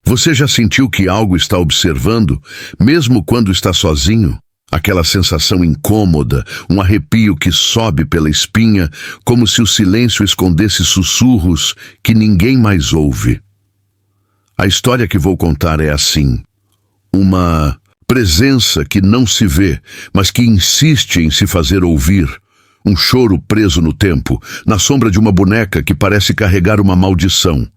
Você já sentiu que algo está observando, mesmo quando está sozinho? Aquela sensação incômoda, um arrepio que sobe pela espinha, como se o silêncio escondesse sussurros que ninguém mais ouve. A história que vou contar é assim: uma presença que não se vê, mas que insiste em se fazer ouvir. Um choro preso no tempo, na sombra de uma boneca que parece carregar uma maldição.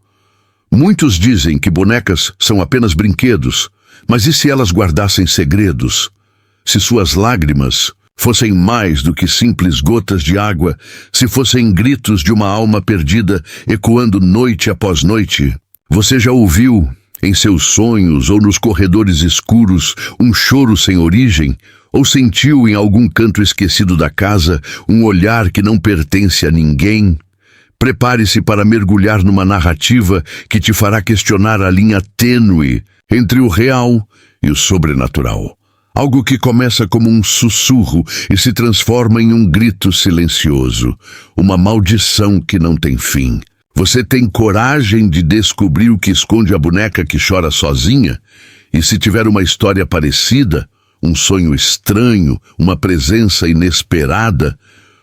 Muitos dizem que bonecas são apenas brinquedos, mas e se elas guardassem segredos? Se suas lágrimas fossem mais do que simples gotas de água, se fossem gritos de uma alma perdida ecoando noite após noite? Você já ouviu, em seus sonhos ou nos corredores escuros, um choro sem origem? Ou sentiu em algum canto esquecido da casa um olhar que não pertence a ninguém? Prepare-se para mergulhar numa narrativa que te fará questionar a linha tênue entre o real e o sobrenatural. Algo que começa como um sussurro e se transforma em um grito silencioso, uma maldição que não tem fim. Você tem coragem de descobrir o que esconde a boneca que chora sozinha? E se tiver uma história parecida, um sonho estranho, uma presença inesperada,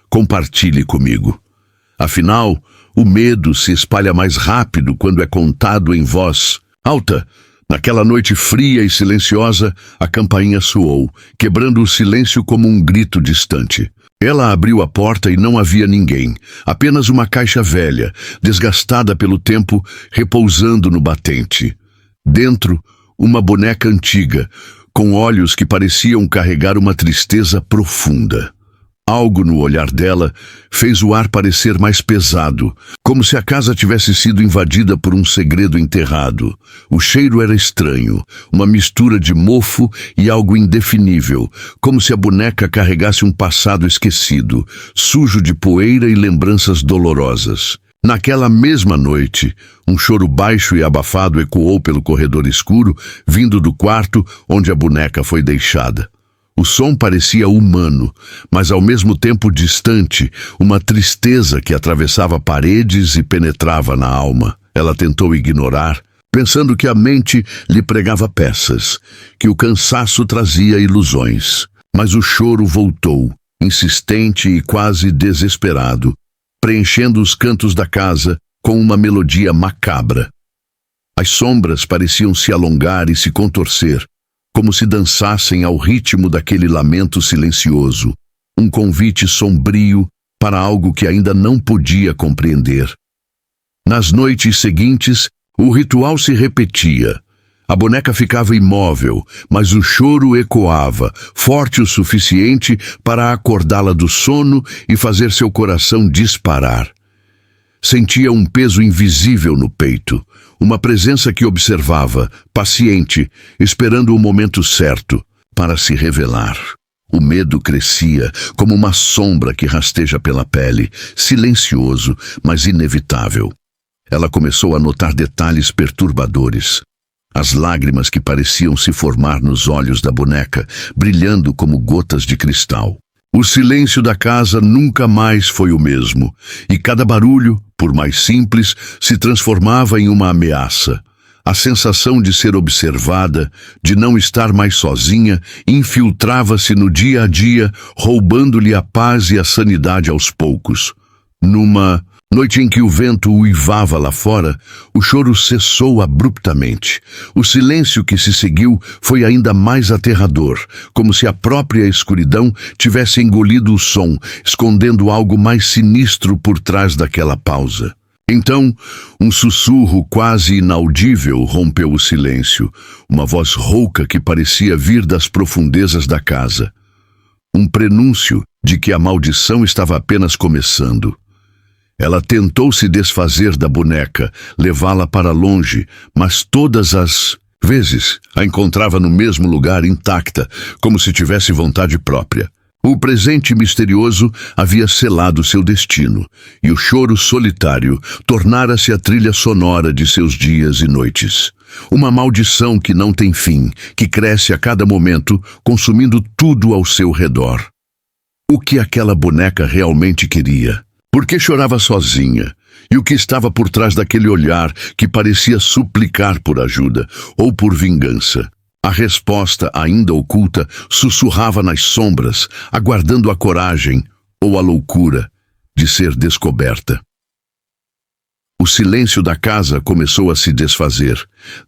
compartilhe comigo. Afinal, o medo se espalha mais rápido quando é contado em voz alta. Naquela noite fria e silenciosa, a campainha soou, quebrando o silêncio como um grito distante. Ela abriu a porta e não havia ninguém, apenas uma caixa velha, desgastada pelo tempo, repousando no batente. Dentro, uma boneca antiga, com olhos que pareciam carregar uma tristeza profunda. Algo no olhar dela fez o ar parecer mais pesado, como se a casa tivesse sido invadida por um segredo enterrado. O cheiro era estranho, uma mistura de mofo e algo indefinível, como se a boneca carregasse um passado esquecido, sujo de poeira e lembranças dolorosas. Naquela mesma noite, um choro baixo e abafado ecoou pelo corredor escuro, vindo do quarto onde a boneca foi deixada. O som parecia humano, mas ao mesmo tempo distante, uma tristeza que atravessava paredes e penetrava na alma. Ela tentou ignorar, pensando que a mente lhe pregava peças, que o cansaço trazia ilusões. Mas o choro voltou, insistente e quase desesperado, preenchendo os cantos da casa com uma melodia macabra. As sombras pareciam se alongar e se contorcer, como se dançassem ao ritmo daquele lamento silencioso, um convite sombrio para algo que ainda não podia compreender. Nas noites seguintes, o ritual se repetia. A boneca ficava imóvel, mas o choro ecoava, forte o suficiente para acordá-la do sono e fazer seu coração disparar. Sentia um peso invisível no peito, uma presença que observava, paciente, esperando o momento certo para se revelar. O medo crescia como uma sombra que rasteja pela pele, silencioso, mas inevitável. Ela começou a notar detalhes perturbadores. As lágrimas que pareciam se formar nos olhos da boneca, brilhando como gotas de cristal. O silêncio da casa nunca mais foi o mesmo, e cada barulho, por mais simples, se transformava em uma ameaça. A sensação de ser observada, de não estar mais sozinha, infiltrava-se no dia a dia, roubando-lhe a paz e a sanidade aos poucos. Numa noite em que o vento uivava lá fora, o choro cessou abruptamente. O silêncio que se seguiu foi ainda mais aterrador, como se a própria escuridão tivesse engolido o som, escondendo algo mais sinistro por trás daquela pausa. Então, um sussurro quase inaudível rompeu o silêncio, uma voz rouca que parecia vir das profundezas da casa. Um prenúncio de que a maldição estava apenas começando. Ela tentou se desfazer da boneca, levá-la para longe, mas todas as vezes a encontrava no mesmo lugar intacta, como se tivesse vontade própria. O presente misterioso havia selado seu destino, e o choro solitário tornara-se a trilha sonora de seus dias e noites. Uma maldição que não tem fim, que cresce a cada momento, consumindo tudo ao seu redor. O que aquela boneca realmente queria? Por que chorava sozinha? E o que estava por trás daquele olhar que parecia suplicar por ajuda ou por vingança? A resposta, ainda oculta, sussurrava nas sombras, aguardando a coragem ou a loucura de ser descoberta. O silêncio da casa começou a se desfazer,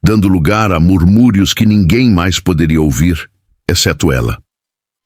dando lugar a murmúrios que ninguém mais poderia ouvir, exceto ela.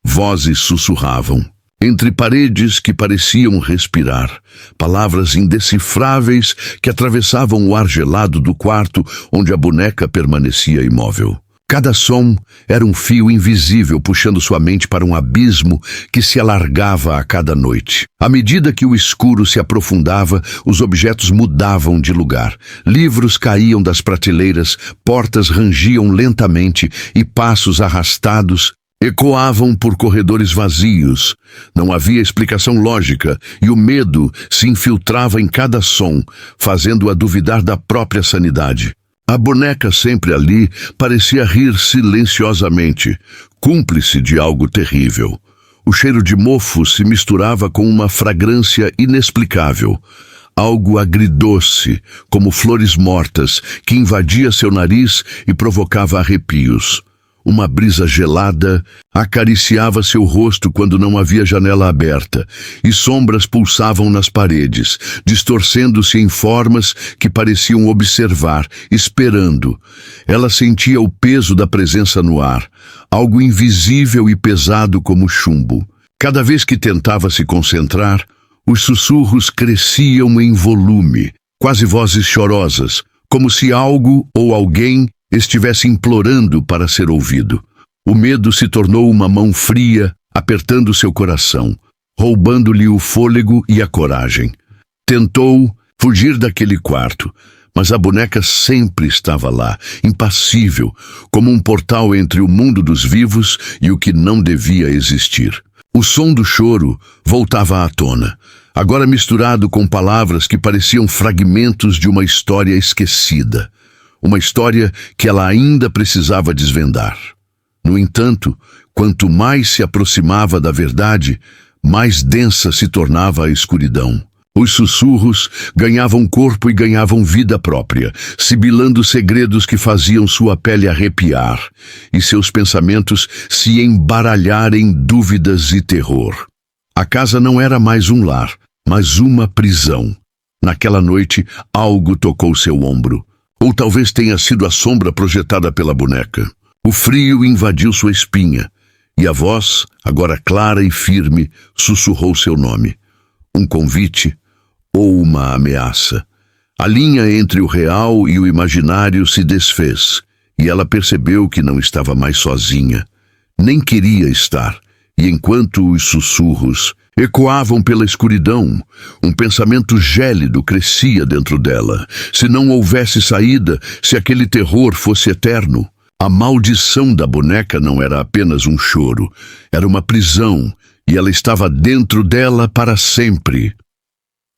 Vozes sussurravam, entre paredes que pareciam respirar, palavras indecifráveis que atravessavam o ar gelado do quarto onde a boneca permanecia imóvel. Cada som era um fio invisível puxando sua mente para um abismo que se alargava a cada noite. À medida que o escuro se aprofundava, os objetos mudavam de lugar. Livros caíam das prateleiras, portas rangiam lentamente e passos arrastados ecoavam por corredores vazios. Não havia explicação lógica e o medo se infiltrava em cada som, fazendo-a duvidar da própria sanidade. A boneca, sempre ali, parecia rir silenciosamente, cúmplice de algo terrível. O cheiro de mofo se misturava com uma fragrância inexplicável, algo agridoce, como flores mortas, que invadia seu nariz e provocava arrepios. Uma brisa gelada acariciava seu rosto quando não havia janela aberta, e sombras pulsavam nas paredes, distorcendo-se em formas que pareciam observar, esperando. Ela sentia o peso da presença no ar, algo invisível e pesado como chumbo. Cada vez que tentava se concentrar, os sussurros cresciam em volume, quase vozes chorosas, como se algo ou alguém estivesse implorando para ser ouvido. O medo se tornou uma mão fria, apertando seu coração, roubando-lhe o fôlego e a coragem. Tentou fugir daquele quarto, mas a boneca sempre estava lá, impassível, como um portal entre o mundo dos vivos e o que não devia existir. O som do choro voltava à tona, agora misturado com palavras que pareciam fragmentos de uma história esquecida. Uma história que ela ainda precisava desvendar. No entanto, quanto mais se aproximava da verdade, mais densa se tornava a escuridão. Os sussurros ganhavam corpo e ganhavam vida própria, sibilando segredos que faziam sua pele arrepiar, e seus pensamentos se embaralhar em dúvidas e terror. A casa não era mais um lar, mas uma prisão. Naquela noite, algo tocou seu ombro. Ou talvez tenha sido a sombra projetada pela boneca. O frio invadiu sua espinha, e a voz, agora clara e firme, sussurrou seu nome. Um convite ou uma ameaça. A linha entre o real e o imaginário se desfez, e ela percebeu que não estava mais sozinha. Nem queria estar, e enquanto os sussurros ecoavam pela escuridão, um pensamento gélido crescia dentro dela. Se não houvesse saída, se aquele terror fosse eterno, a maldição da boneca não era apenas um choro, era uma prisão, e ela estava dentro dela para sempre.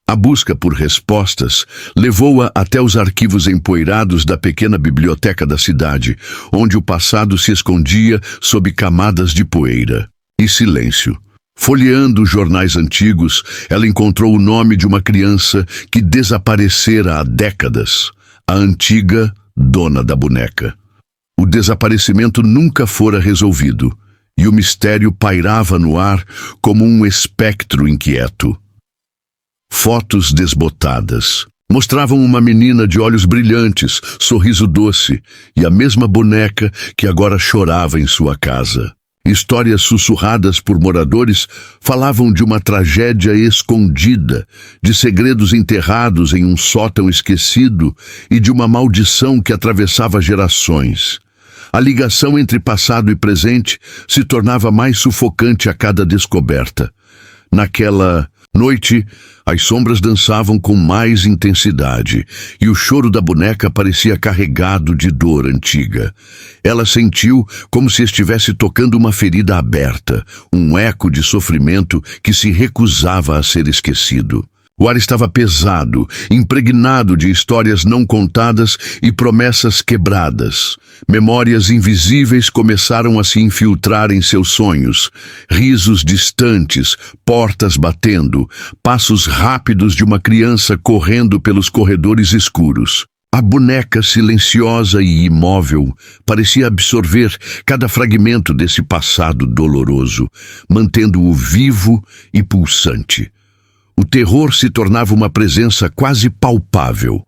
A busca por respostas levou-a até os arquivos empoeirados da pequena biblioteca da cidade, onde o passado se escondia sob camadas de poeira e silêncio. Folheando os jornais antigos, ela encontrou o nome de uma criança que desaparecera há décadas, a antiga dona da boneca. O desaparecimento nunca fora resolvido, e o mistério pairava no ar como um espectro inquieto. Fotos desbotadas mostravam uma menina de olhos brilhantes, sorriso doce, e a mesma boneca que agora chorava em sua casa. Histórias sussurradas por moradores falavam de uma tragédia escondida, de segredos enterrados em um sótão esquecido e de uma maldição que atravessava gerações. A ligação entre passado e presente se tornava mais sufocante a cada descoberta. Naquela noite, as sombras dançavam com mais intensidade, e o choro da boneca parecia carregado de dor antiga. Ela sentiu como se estivesse tocando uma ferida aberta, um eco de sofrimento que se recusava a ser esquecido. O ar estava pesado, impregnado de histórias não contadas e promessas quebradas. Memórias invisíveis começaram a se infiltrar em seus sonhos. Risos distantes, portas batendo, passos rápidos de uma criança correndo pelos corredores escuros. A boneca, silenciosa e imóvel, parecia absorver cada fragmento desse passado doloroso, mantendo-o vivo e pulsante. O terror se tornava uma presença quase palpável.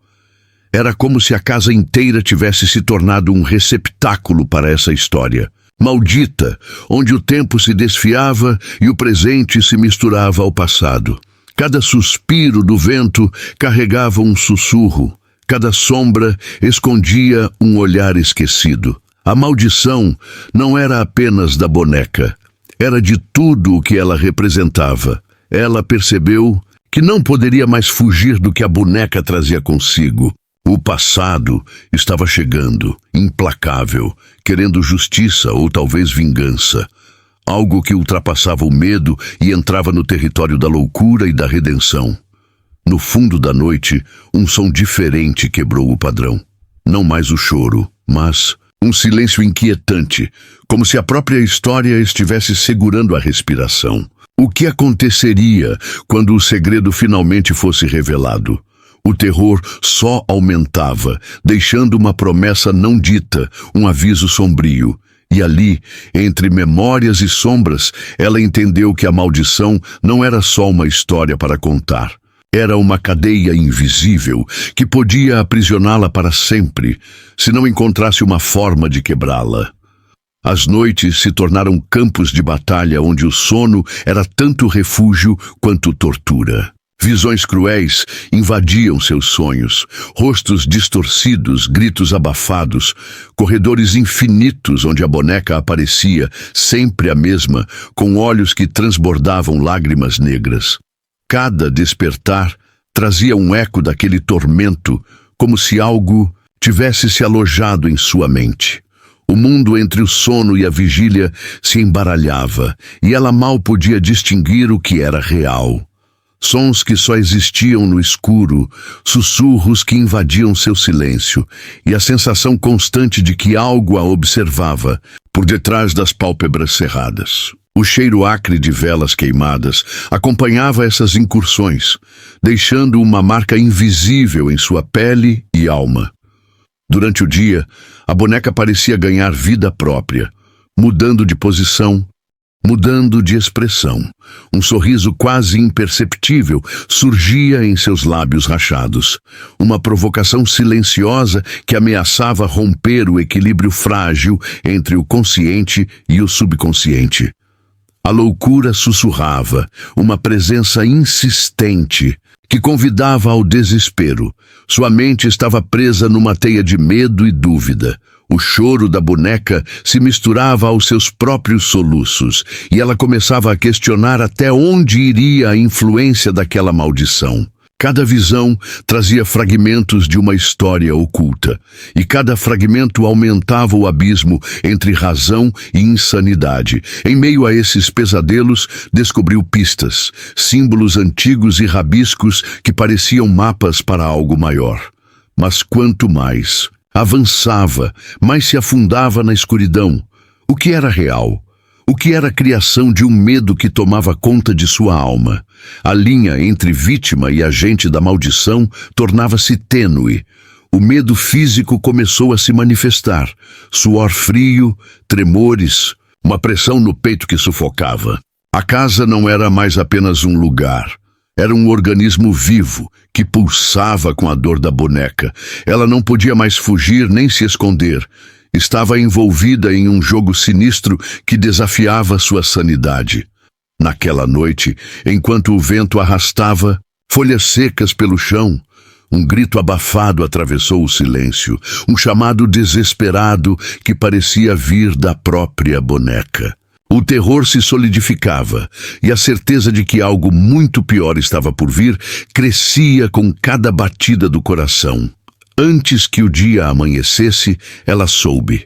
Era como se a casa inteira tivesse se tornado um receptáculo para essa história. Maldita, onde o tempo se desfiava e o presente se misturava ao passado. Cada suspiro do vento carregava um sussurro. Cada sombra escondia um olhar esquecido. A maldição não era apenas da boneca. Era de tudo o que ela representava. Ela percebeu que não poderia mais fugir do que a boneca trazia consigo. O passado estava chegando, implacável, querendo justiça ou talvez vingança. Algo que ultrapassava o medo e entrava no território da loucura e da redenção. No fundo da noite, um som diferente quebrou o padrão. Não mais o choro, mas um silêncio inquietante, como se a própria história estivesse segurando a respiração. O que aconteceria quando o segredo finalmente fosse revelado? O terror só aumentava, deixando uma promessa não dita, um aviso sombrio. E ali, entre memórias e sombras, ela entendeu que a maldição não era só uma história para contar. Era uma cadeia invisível que podia aprisioná-la para sempre, se não encontrasse uma forma de quebrá-la. As noites se tornaram campos de batalha onde o sono era tanto refúgio quanto tortura. Visões cruéis invadiam seus sonhos, rostos distorcidos, gritos abafados, corredores infinitos onde a boneca aparecia, sempre a mesma, com olhos que transbordavam lágrimas negras. Cada despertar trazia um eco daquele tormento, como se algo tivesse se alojado em sua mente. O mundo entre o sono e a vigília se embaralhava, e ela mal podia distinguir o que era real. Sons que só existiam no escuro, sussurros que invadiam seu silêncio, e a sensação constante de que algo a observava, por detrás das pálpebras cerradas. O cheiro acre de velas queimadas acompanhava essas incursões, deixando uma marca invisível em sua pele e alma. Durante o dia, a boneca parecia ganhar vida própria, mudando de posição, mudando de expressão. Um sorriso quase imperceptível surgia em seus lábios rachados, uma provocação silenciosa que ameaçava romper o equilíbrio frágil entre o consciente e o subconsciente. A loucura sussurrava, uma presença insistente que convidava ao desespero. Sua mente estava presa numa teia de medo e dúvida. O choro da boneca se misturava aos seus próprios soluços, e ela começava a questionar até onde iria a influência daquela maldição. Cada visão trazia fragmentos de uma história oculta, e cada fragmento aumentava o abismo entre razão e insanidade. Em meio a esses pesadelos, descobriu pistas, símbolos antigos e rabiscos que pareciam mapas para algo maior. Mas quanto mais avançava, mais se afundava na escuridão. O que era real? O que era a criação de um medo que tomava conta de sua alma? A linha entre vítima e agente da maldição tornava-se tênue. O medo físico começou a se manifestar. Suor frio, tremores, uma pressão no peito que sufocava. A casa não era mais apenas um lugar. Era um organismo vivo, que pulsava com a dor da boneca. Ela não podia mais fugir nem se esconder. Estava envolvida em um jogo sinistro que desafiava sua sanidade. Naquela noite, enquanto o vento arrastava folhas secas pelo chão, um grito abafado atravessou o silêncio, um chamado desesperado que parecia vir da própria boneca. O terror se solidificava, e a certeza de que algo muito pior estava por vir crescia com cada batida do coração. Antes que o dia amanhecesse, ela soube.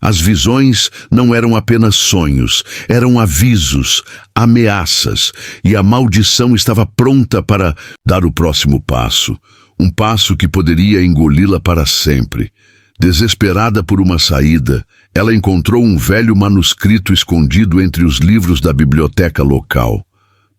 As visões não eram apenas sonhos, eram avisos, ameaças, e a maldição estava pronta para dar o próximo passo, um passo que poderia engoli-la para sempre. Desesperada por uma saída, ela encontrou um velho manuscrito escondido entre os livros da biblioteca local.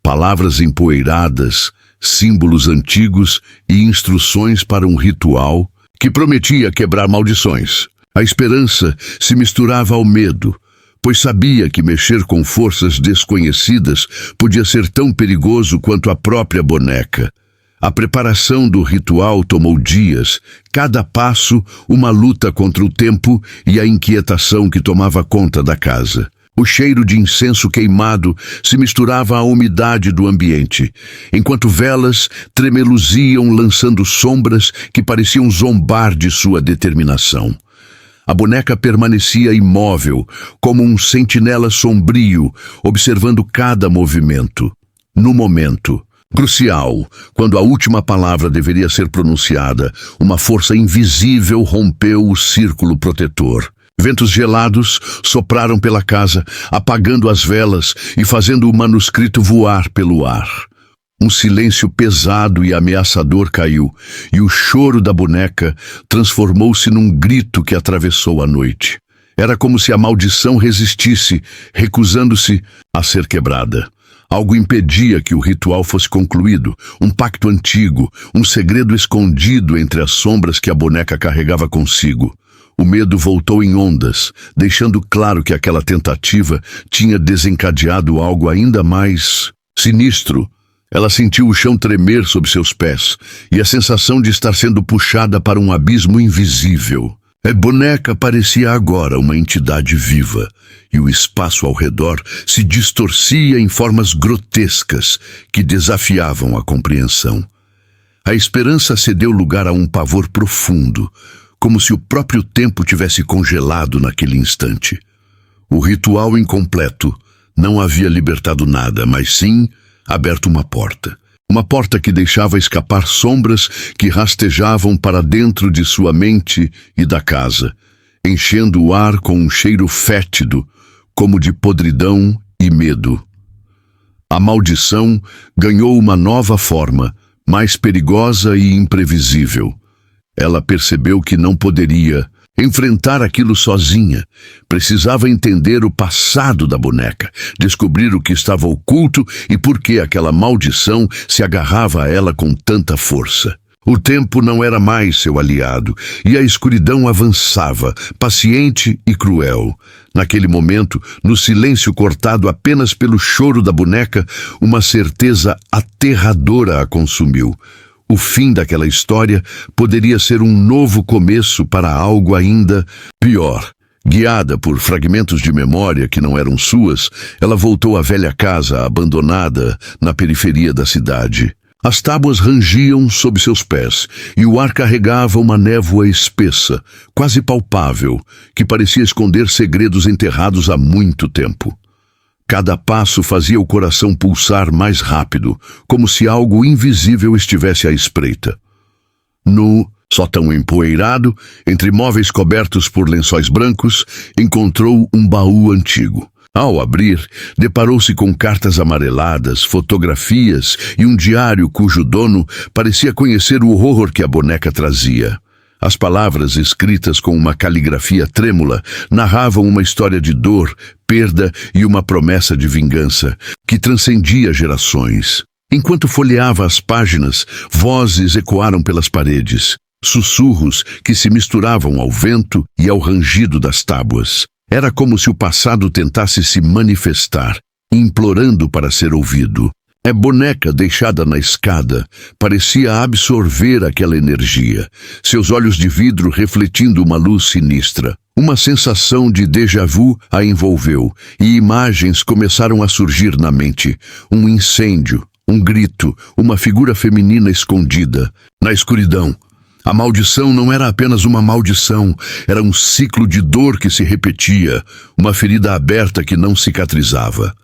Palavras empoeiradas, símbolos antigos e instruções para um ritual que prometia quebrar maldições. A esperança se misturava ao medo, pois sabia que mexer com forças desconhecidas podia ser tão perigoso quanto a própria boneca. A preparação do ritual tomou dias, cada passo uma luta contra o tempo e a inquietação que tomava conta da casa. O cheiro de incenso queimado se misturava à umidade do ambiente, enquanto velas tremeluziam lançando sombras que pareciam zombar de sua determinação. A boneca permanecia imóvel, como um sentinela sombrio, observando cada movimento. No momento crucial, quando a última palavra deveria ser pronunciada, uma força invisível rompeu o círculo protetor. Ventos gelados sopraram pela casa, apagando as velas e fazendo o manuscrito voar pelo ar. Um silêncio pesado e ameaçador caiu, e o choro da boneca transformou-se num grito que atravessou a noite. Era como se a maldição resistisse, recusando-se a ser quebrada. Algo impedia que o ritual fosse concluído, um pacto antigo, um segredo escondido entre as sombras que a boneca carregava consigo. O medo voltou em ondas, deixando claro que aquela tentativa tinha desencadeado algo ainda mais sinistro. Ela sentiu o chão tremer sob seus pés e a sensação de estar sendo puxada para um abismo invisível. A boneca parecia agora uma entidade viva, e o espaço ao redor se distorcia em formas grotescas que desafiavam a compreensão. A esperança cedeu lugar a um pavor profundo, como se o próprio tempo tivesse congelado naquele instante. O ritual incompleto não havia libertado nada, mas sim aberto uma porta. Uma porta que deixava escapar sombras que rastejavam para dentro de sua mente e da casa, enchendo o ar com um cheiro fétido, como de podridão e medo. A maldição ganhou uma nova forma, mais perigosa e imprevisível. Ela percebeu que não poderia enfrentar aquilo sozinha. Precisava entender o passado da boneca, descobrir o que estava oculto e por que aquela maldição se agarrava a ela com tanta força. O tempo não era mais seu aliado, e a escuridão avançava, paciente e cruel. Naquele momento, no silêncio cortado apenas pelo choro da boneca, uma certeza aterradora a consumiu. O fim daquela história poderia ser um novo começo para algo ainda pior. Guiada por fragmentos de memória que não eram suas, ela voltou à velha casa abandonada na periferia da cidade. As tábuas rangiam sob seus pés e o ar carregava uma névoa espessa, quase palpável, que parecia esconder segredos enterrados há muito tempo. Cada passo fazia o coração pulsar mais rápido, como se algo invisível estivesse à espreita. No sótão empoeirado, entre móveis cobertos por lençóis brancos, encontrou um baú antigo. Ao abrir, deparou-se com cartas amareladas, fotografias e um diário cujo dono parecia conhecer o horror que a boneca trazia. As palavras, escritas com uma caligrafia trêmula, narravam uma história de dor, perda e uma promessa de vingança que transcendia gerações. Enquanto folheava as páginas, vozes ecoaram pelas paredes, sussurros que se misturavam ao vento e ao rangido das tábuas. Era como se o passado tentasse se manifestar, implorando para ser ouvido. A boneca deixada na escada parecia absorver aquela energia, seus olhos de vidro refletindo uma luz sinistra. Uma sensação de déjà vu a envolveu e imagens começaram a surgir na mente. Um incêndio, um grito, uma figura feminina escondida. Na escuridão, a maldição não era apenas uma maldição, era um ciclo de dor que se repetia, uma ferida aberta que não cicatrizava.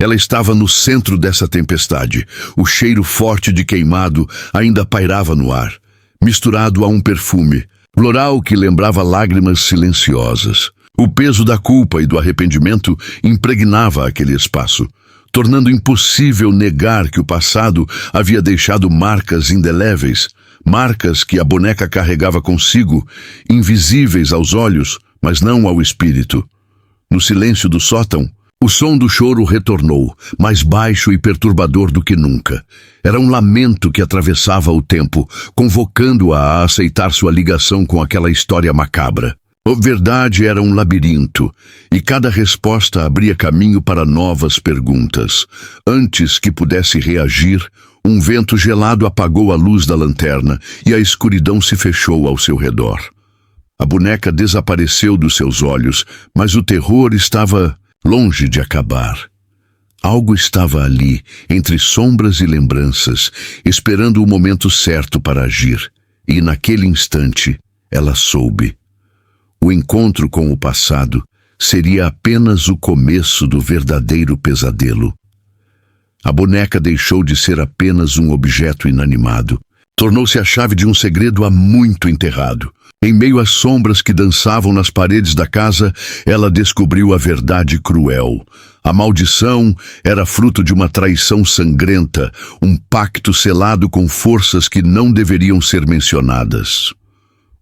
Ela estava no centro dessa tempestade. O cheiro forte de queimado ainda pairava no ar, misturado a um perfume floral que lembrava lágrimas silenciosas. O peso da culpa e do arrependimento impregnava aquele espaço, tornando impossível negar que o passado havia deixado marcas indeléveis, marcas que a boneca carregava consigo, invisíveis aos olhos, mas não ao espírito. No silêncio do sótão, o som do choro retornou, mais baixo e perturbador do que nunca. Era um lamento que atravessava o tempo, convocando-a a aceitar sua ligação com aquela história macabra. A verdade era um labirinto, e cada resposta abria caminho para novas perguntas. Antes que pudesse reagir, um vento gelado apagou a luz da lanterna e a escuridão se fechou ao seu redor. A boneca desapareceu dos seus olhos, mas o terror estava longe de acabar. Algo estava ali, entre sombras e lembranças, esperando o momento certo para agir. E naquele instante, ela soube. O encontro com o passado seria apenas o começo do verdadeiro pesadelo. A boneca deixou de ser apenas um objeto inanimado. Tornou-se a chave de um segredo há muito enterrado. Em meio às sombras que dançavam nas paredes da casa, ela descobriu a verdade cruel. A maldição era fruto de uma traição sangrenta, um pacto selado com forças que não deveriam ser mencionadas.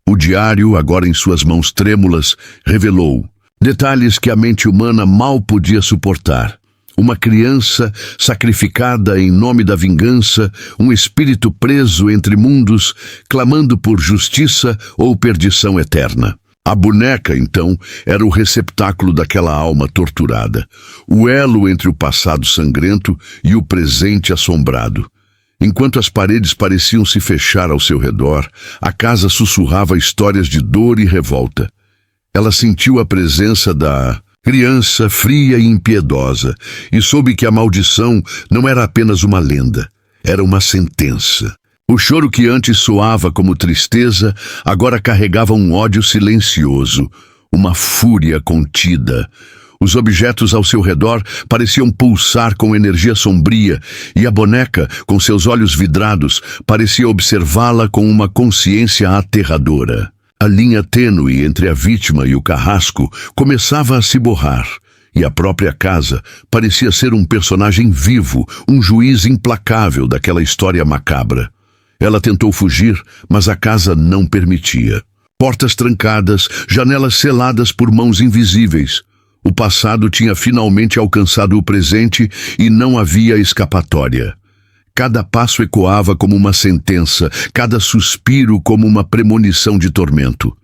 O diário, agora em suas mãos trêmulas, revelou detalhes que a mente humana mal podia suportar. Uma criança sacrificada em nome da vingança, um espírito preso entre mundos, clamando por justiça ou perdição eterna. A boneca, então, era o receptáculo daquela alma torturada, o elo entre o passado sangrento e o presente assombrado. Enquanto as paredes pareciam se fechar ao seu redor, a casa sussurrava histórias de dor e revolta. Ela sentiu a presença da criança fria e impiedosa e soube que a maldição não era apenas uma lenda, era uma sentença. O choro que antes soava como tristeza, agora carregava um ódio silencioso, uma fúria contida. Os objetos ao seu redor pareciam pulsar com energia sombria, e a boneca, com seus olhos vidrados, parecia observá-la com uma consciência aterradora. A linha tênue entre a vítima e o carrasco começava a se borrar, e a própria casa parecia ser um personagem vivo, um juiz implacável daquela história macabra. Ela tentou fugir, mas a casa não permitia. Portas trancadas, janelas seladas por mãos invisíveis. O passado tinha finalmente alcançado o presente e não havia escapatória. Cada passo ecoava como uma sentença, cada suspiro como uma premonição de tormento.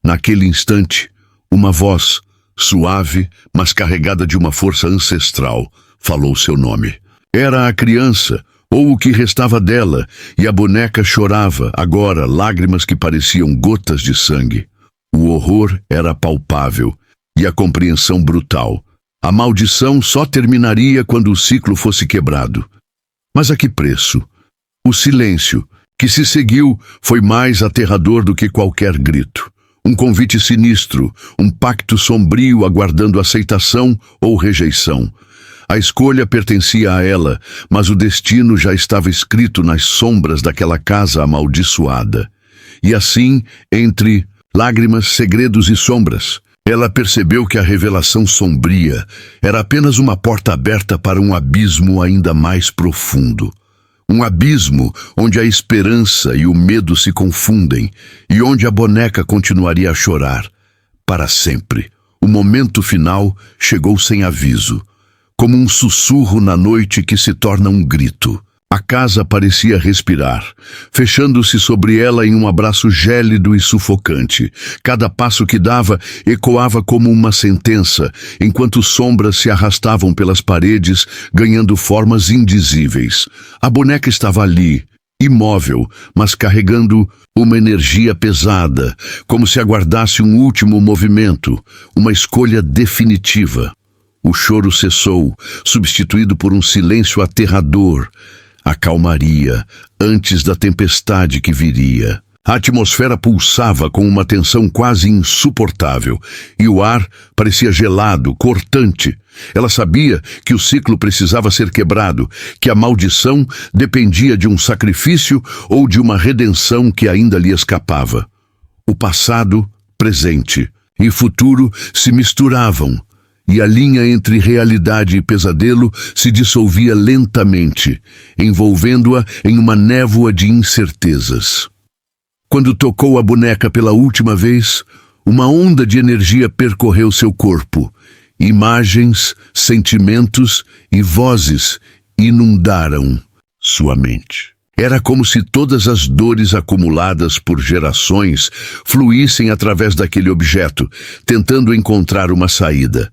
Naquele instante, uma voz, suave, mas carregada de uma força ancestral, falou seu nome. Era a criança, ou o que restava dela, e a boneca chorava, agora lágrimas que pareciam gotas de sangue. O horror era palpável, e a compreensão brutal. A maldição só terminaria quando o ciclo fosse quebrado. Mas a que preço? O silêncio, que se seguiu, foi mais aterrador do que qualquer grito. Um convite sinistro, um pacto sombrio aguardando aceitação ou rejeição. A escolha pertencia a ela, mas o destino já estava escrito nas sombras daquela casa amaldiçoada. E assim, entre lágrimas, segredos e sombras, ela percebeu que a revelação sombria era apenas uma porta aberta para um abismo ainda mais profundo. Um abismo onde a esperança e o medo se confundem e onde a boneca continuaria a chorar para sempre. O momento final chegou sem aviso, como um sussurro na noite que se torna um grito. A casa parecia respirar, fechando-se sobre ela em um abraço gélido e sufocante. Cada passo que dava ecoava como uma sentença, enquanto sombras se arrastavam pelas paredes, ganhando formas indizíveis. A boneca estava ali, imóvel, mas carregando uma energia pesada, como se aguardasse um último movimento, uma escolha definitiva. O choro cessou, substituído por um silêncio aterrador. Acalmaria antes da tempestade que viria. A atmosfera pulsava com uma tensão quase insuportável, e o ar parecia gelado, cortante. Ela sabia que o ciclo precisava ser quebrado, que a maldição dependia de um sacrifício ou de uma redenção que ainda lhe escapava. O passado, presente, e futuro se misturavam, e a linha entre realidade e pesadelo se dissolvia lentamente, envolvendo-a em uma névoa de incertezas. Quando tocou a boneca pela última vez, uma onda de energia percorreu seu corpo. Imagens, sentimentos e vozes inundaram sua mente. Era como se todas as dores acumuladas por gerações fluíssem através daquele objeto, tentando encontrar uma saída.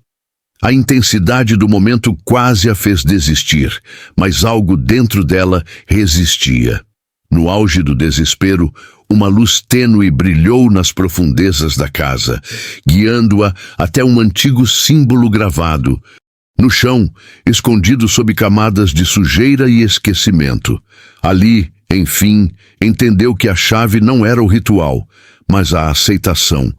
A intensidade do momento quase a fez desistir, mas algo dentro dela resistia. No auge do desespero, uma luz tênue brilhou nas profundezas da casa, guiando-a até um antigo símbolo gravado. No chão, escondido sob camadas de sujeira e esquecimento. Ali, enfim, entendeu que a chave não era o ritual, mas a aceitação.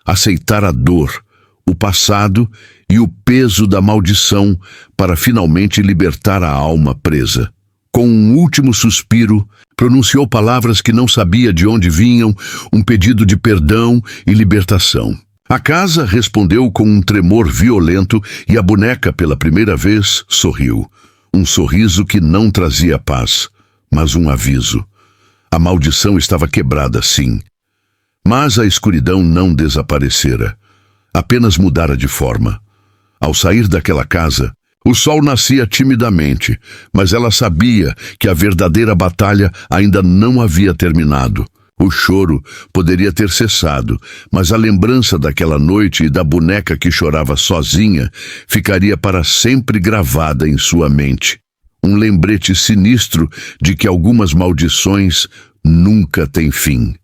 Aceitar a dor, o passado e o peso da maldição para finalmente libertar a alma presa. Com um último suspiro, pronunciou palavras que não sabia de onde vinham, um pedido de perdão e libertação. A casa respondeu com um tremor violento e a boneca, pela primeira vez, sorriu. Um sorriso que não trazia paz, mas um aviso. A maldição estava quebrada, sim. Mas a escuridão não desaparecera. Apenas mudara de forma. Ao sair daquela casa, o sol nascia timidamente, mas ela sabia que a verdadeira batalha ainda não havia terminado. O choro poderia ter cessado, mas a lembrança daquela noite e da boneca que chorava sozinha ficaria para sempre gravada em sua mente. Um lembrete sinistro de que algumas maldições nunca têm fim.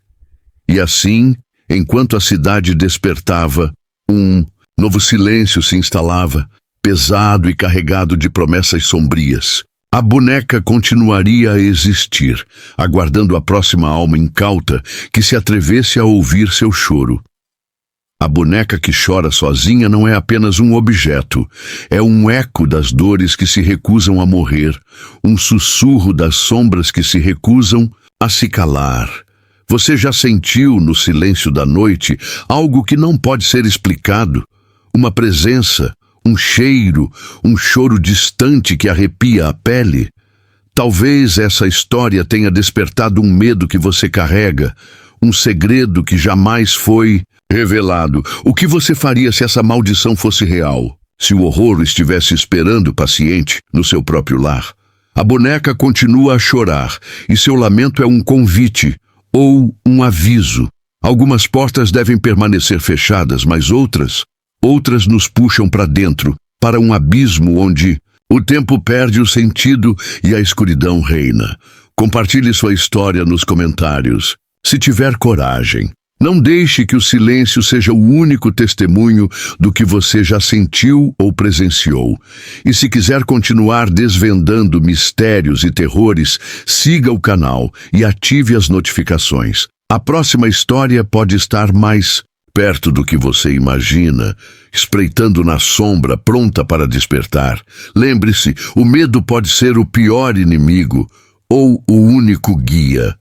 E assim, enquanto a cidade despertava, um novo silêncio se instalava, pesado e carregado de promessas sombrias. A boneca continuaria a existir, aguardando a próxima alma incauta que se atrevesse a ouvir seu choro. A boneca que chora sozinha não é apenas um objeto, é um eco das dores que se recusam a morrer, um sussurro das sombras que se recusam a se calar. Você já sentiu no silêncio da noite algo que não pode ser explicado? Uma presença, um cheiro, um choro distante que arrepia a pele? Talvez essa história tenha despertado um medo que você carrega, um segredo que jamais foi revelado. O que você faria se essa maldição fosse real? Se o horror estivesse esperando paciente no seu próprio lar? A boneca continua a chorar, e seu lamento é um convite ou um aviso. Algumas portas devem permanecer fechadas, mas outras nos puxam para dentro, para um abismo onde o tempo perde o sentido e a escuridão reina. Compartilhe sua história nos comentários, se tiver coragem. Não deixe que o silêncio seja o único testemunho do que você já sentiu ou presenciou. E se quiser continuar desvendando mistérios e terrores, siga o canal e ative as notificações. A próxima história pode estar mais perto do que você imagina, espreitando na sombra, pronta para despertar. Lembre-se, o medo pode ser o pior inimigo ou o único guia.